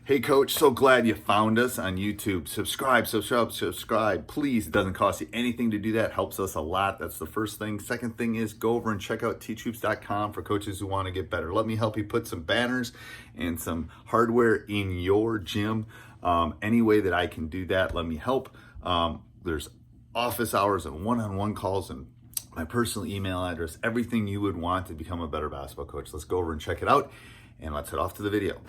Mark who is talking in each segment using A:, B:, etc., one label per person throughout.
A: Hey coach, so glad you found us on YouTube. Subscribe. Please, it doesn't cost you anything to do that. Helps us a lot. That's the first thing. Second thing is go over and check out teachhoops.com for coaches who want to get better. Let me help you put some banners and some hardware in your gym. Any way that I can do that, let me help. There's office hours and one-on-one calls and my personal email address, everything you would want to become a better basketball coach. Let's go over and check it out, and let's head off to the video.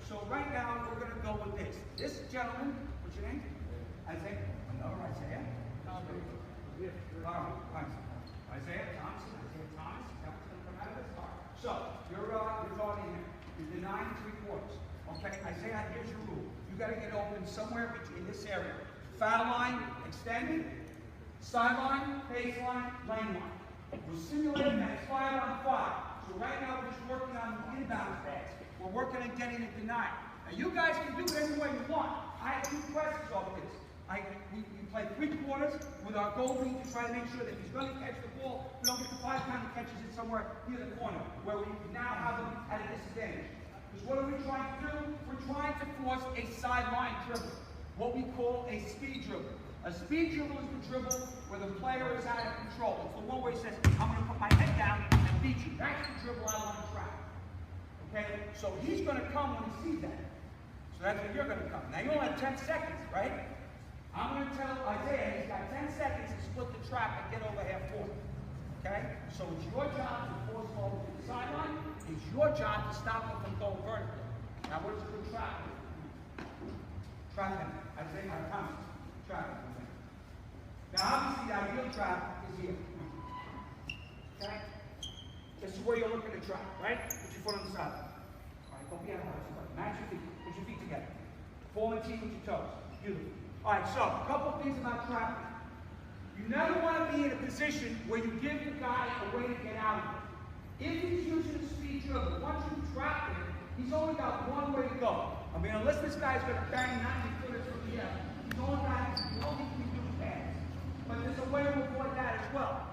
B: So right now, we're going to go with this. This gentleman, what's your name? Isaiah. No, Isaiah. Isaiah Thompson. That was going to come out of this car. So, you're talking here. You're denying 3/4. Okay, Isaiah, here's your rule. You got to get open somewhere between this area. Foul line, extended. Sideline, baseline, lane line. We're simulating that 5-on-5. So right now, we're just working on the inbound pass. We're working on getting it denied. Now you guys can do it any way you want. I have 2 questions off this. We play 3/4 with our goal being to try to make sure that if he's going to catch the ball, we don't get the 5 times he catches it somewhere near the corner, where we now have him at a disadvantage. Because what are we trying to do? We're trying to force a sideline dribble, what we call a speed dribble. A speed dribble is the dribble where the player is out of control. It's the one where he says, I'm going to put my head down and beat you. That's the dribble I want to track. Okay, so he's going to come when he sees that. So that's when you're going to come. Now you only have 10 seconds, right? I'm going to tell Isaiah he's got 10 seconds to split the trap and get over half court. Okay? So it's your job to force the ball to the sideline. It's your job to stop him from going vertically. Now what is a good trap? Trap him. Isaiah, Thomas. Trap him. Now obviously the ideal trap is here. Okay? This is where you're looking to trap, right? Put your foot on the side. All right, don't be out of balance. Match your feet. Put your feet together. Fall and tee with your toes. Beautiful. All right, so a couple things about trapping. You never want to be in a position where you give the guy a way to get out of it. If he's using a speed dribble, once you trap him, he's only got one way to go. I mean, unless this guy's going to bang 90 footers from here, he's only got all he can do is pass. But there's a way to avoid that as well.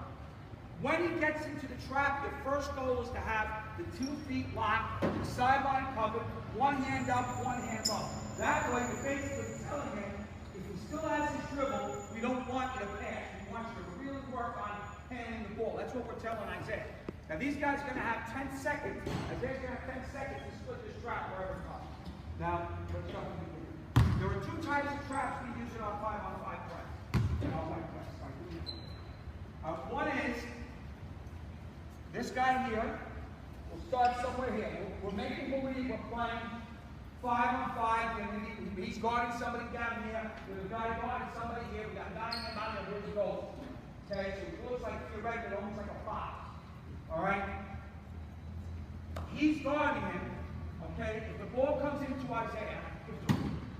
B: When he gets into the trap, your first goal is to have the 2 feet locked, the sideline covered, one hand up, one hand up. That way, you're basically telling him, if he still has his dribble, we don't want you to pass. We want you to really work on handling the ball. That's what we're telling Isaiah. Now, these guys are going to have 10 seconds. Isaiah's going to have 10 seconds to split this trap wherever it's possible. Now, let's jump into it. There are 2 types of traps we use in our 5-on-5 press. One is this guy here. We'll start somewhere here. We're making believe we're playing 5-on-5, and he's guarding somebody down here. There's a guy guarding somebody here. We got a guy in the bottom. Here's the goal. Okay, so it looks like theoretically almost like a fox. All right. He's guarding him. Okay, if the ball comes into Isaiah,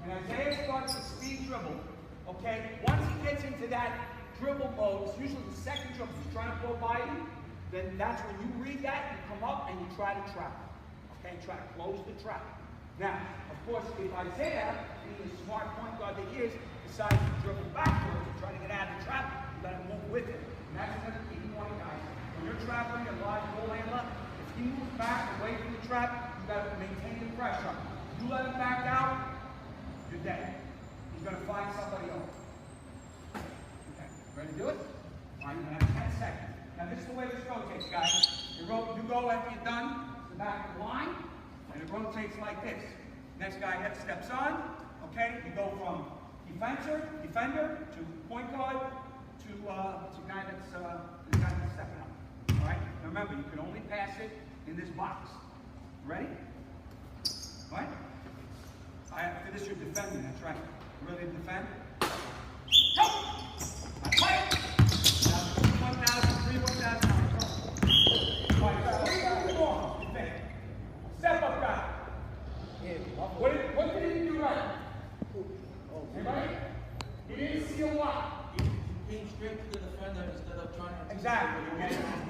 B: and Isaiah starts a speed dribble. Okay, once he gets into that dribble mode, it's usually the second dribble. He's trying to blow by you. Then that's when you read that, you come up and you try to trap him. Okay, try to close the trap. Now, of course, if Isaiah, being the smart point guard that he is, decides to dribble backwards and try to get out of the trap, you let him move with it. And that's another key point, guys. When you're trapping a live ball handler, if he moves back away from the trap, you got to maintain the pressure. If you let him back out, you're dead. He's going to find somebody else. Okay, ready to do it? All right, you're going to have 10 seconds. Now this is the way this rotates, guys. You go after you're done to the back of the line, and it rotates like this. Next guy steps on, okay? You go from defender to point guard to guy that's stepping up. All right? Now remember, you can only pass it in this box. Ready? All right? After this, you're defending. That's right. You ready to defend? Go! Play! 1,000. Step up, guy. What did he do right? Anybody? He didn't seal what?
C: He came straight to the defender instead of trying to...
B: Exactly.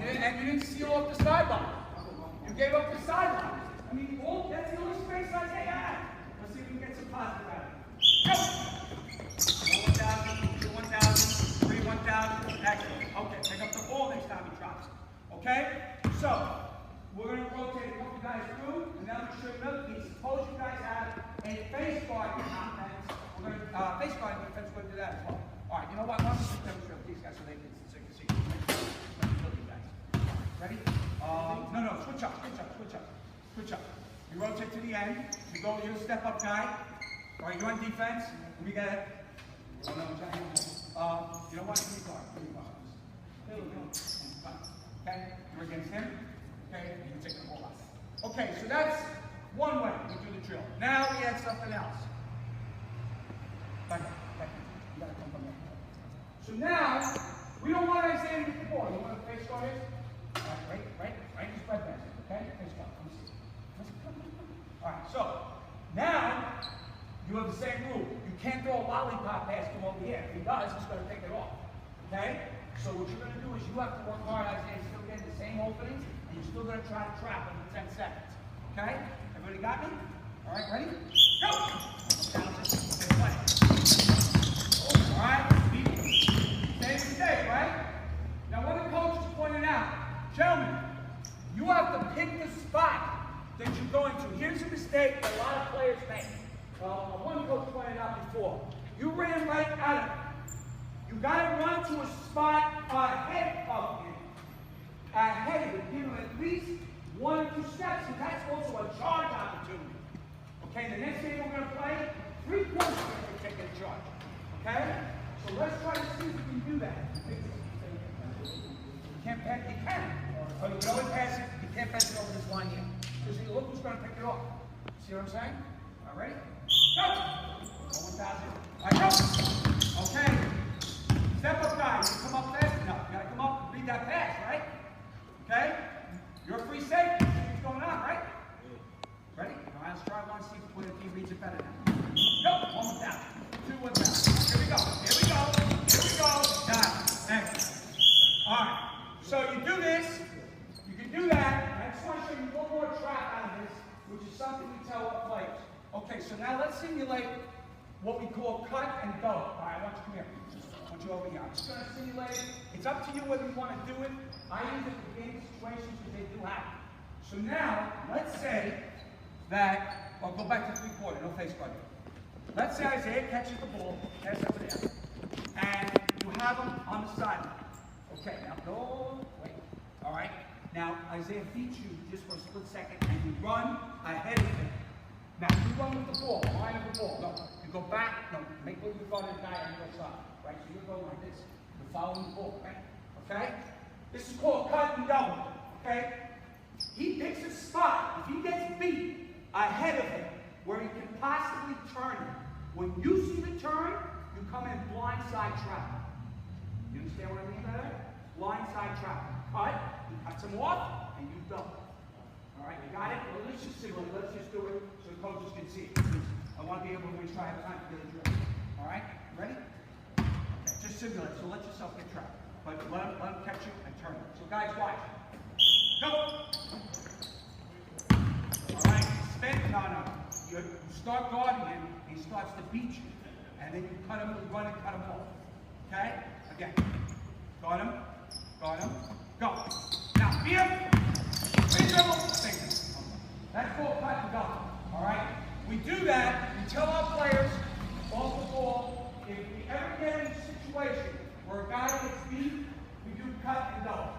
B: And you didn't seal off the sideline. You gave up the sideline. I mean, that's the only space Isaiah had. Let's see if we can get some positive out of it. Go! 1,000, 1,000, 3, 1,000. Excellent. Okay, pick up the ball next time he drops. Okay? So, we're going to rotate a couple guys through, and then I'm going to show you another piece. Suppose you guys have a Switch up. You rotate to the end. You go, you're a step-up guy. All right, you're on defense. We got it. Oh, no, you don't want to keep guard. Okay, you're against him. Okay, and you take the ball out. Okay, so that's one way we do the drill. Now we add something else. Back. You gotta come from there. So now, we don't want Isaiah to get the ball. You want to face guard is? Right, just spread that. Okay, face guard. Let me see. All right, so now you have the same rule. You can't throw a lollipop pass to him over here. If he does, he's going to take it off. Okay? So what you're going to do is you have to work hard, Isaiah, still getting the same openings, and you're still going to try to trap him for 10 seconds. Okay? Everybody got me? All right, ready? Go! All right? Same mistake, right? Now, what the coach is pointing out, gentlemen, you have to pick the spot that you're going to. Here's a mistake that a lot of players make. One coach pointed out before. You ran right at him. You got to run to a spot ahead of him. Ahead of him. Give him at least 1 or 2 steps, and that's also a charge opportunity. Okay, the next game we're going to play, 3 points we're going to take a charge. Okay? So let's try to see if we can do that. You can't pass, you can. But you can always pass it, you can't pass it over this line here. Because look who's going to pick it off. See what I'm saying? All right, ready? Go! 1,000. All right, go! Okay. Step up, guys. You come up fast enough. You got to come up and read that pass, right? Okay? You're a free safety. What's going on, right? Ready? All right, let's try one, see if he reads it better now. Go! 1,000. 2,000. Here we go. Here we go. Here we go. Got it. Thanks. All right. So you do this. You can do that. I just want to show you one more trap out of this, which is something we tell our players. Okay, so now let's simulate what we call cut and go. All right, I want you to come here. I want you over here. I'm just going to simulate it. It's up to you whether you want to do it. I use it for game situations because they do happen. So now, let's say that, I'll go back to 3-quarter, no face guard. Let's say Isaiah catches the ball, pass over there, and you have him on the sideline. Okay, now go, wait. All right. Now, Isaiah beats you just for a split second, and you run ahead of him. Now, you run with the ball, line of the ball. No, you go back. No, make believe you're going to the guy on your side. Right? So you're going like this. You're following the ball, right? Okay? This is called cut and double. Okay? He picks a spot. If he gets beat ahead of him, where he can possibly turn it. When you see the turn, you come in blindside trap. You understand what I mean by that? Blindside trap. Cut, he cuts him off, and you double. All right, you got it? Well, let's just simulate. Let's just do it so the coaches can see it. I want to be able to try to have time to get a drill. All right, ready? Okay, just simulate. So let yourself get trapped. But let him catch you and turn it. So guys, watch. Go! All right, spin. No. You start guarding him, he starts to beat you. And then you cut him, run and cut him off. Okay? Again. Guard him, go. Now, be him. That's called cut and go. All right? We do that. We tell our players off the ball, if we ever get in a situation where a guy gets beat, we do cut and go.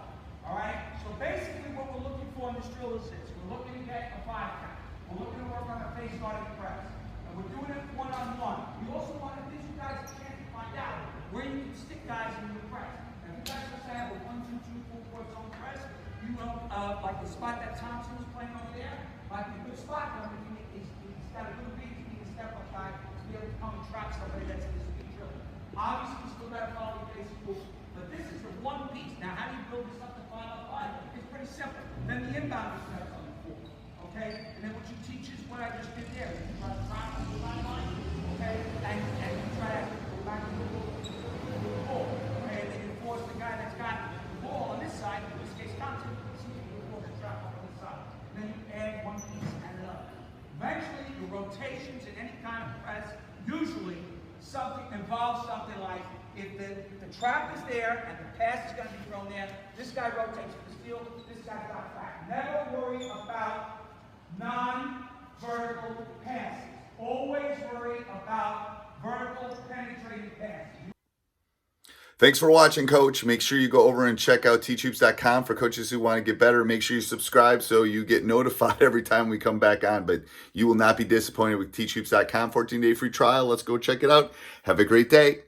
B: All right? So basically what we're looking for in this drill is this. We're looking to get a 5 count. We're looking to work on a face guard and press. And we're doing it one-on-one. We also want to give you guys a chance to find out where you can stick guys in your press. And if you guys just have a 1, 2, 3, 4, 4 zone press, you know, like the spot that Thompson was playing over there, might be a good spot for him. He's got a good beat, he's a step-up guy to be able to come and trap somebody that's in this big drill. Obviously, we still got to follow the basic rules, but this is the one piece. Now, how do you build this up to 5-on-5? It's pretty simple. Then the inbound is set on the floor, okay? And then what you teach is what I just did there. You try to trap on the sideline, okay? And you try to go back to the ball, okay? And then you force the guy that's got the ball on this side, in this case, Thompson, see if you can force the trap on this side. Then you add one piece and another. Eventually, your rotations in any kind of press, usually something involves something like if the trap is there and the pass is going to be thrown there, this guy rotates to the field, this guy got back. Never worry about non-vertical passes. Always worry about vertical penetrating passes.
A: Thanks for watching, Coach. Make sure you go over and check out teachhoops.com for coaches who want to get better. Make sure you subscribe so you get notified every time we come back on. But you will not be disappointed with teachhoops.com. 14-day free trial. Let's go check it out. Have a great day.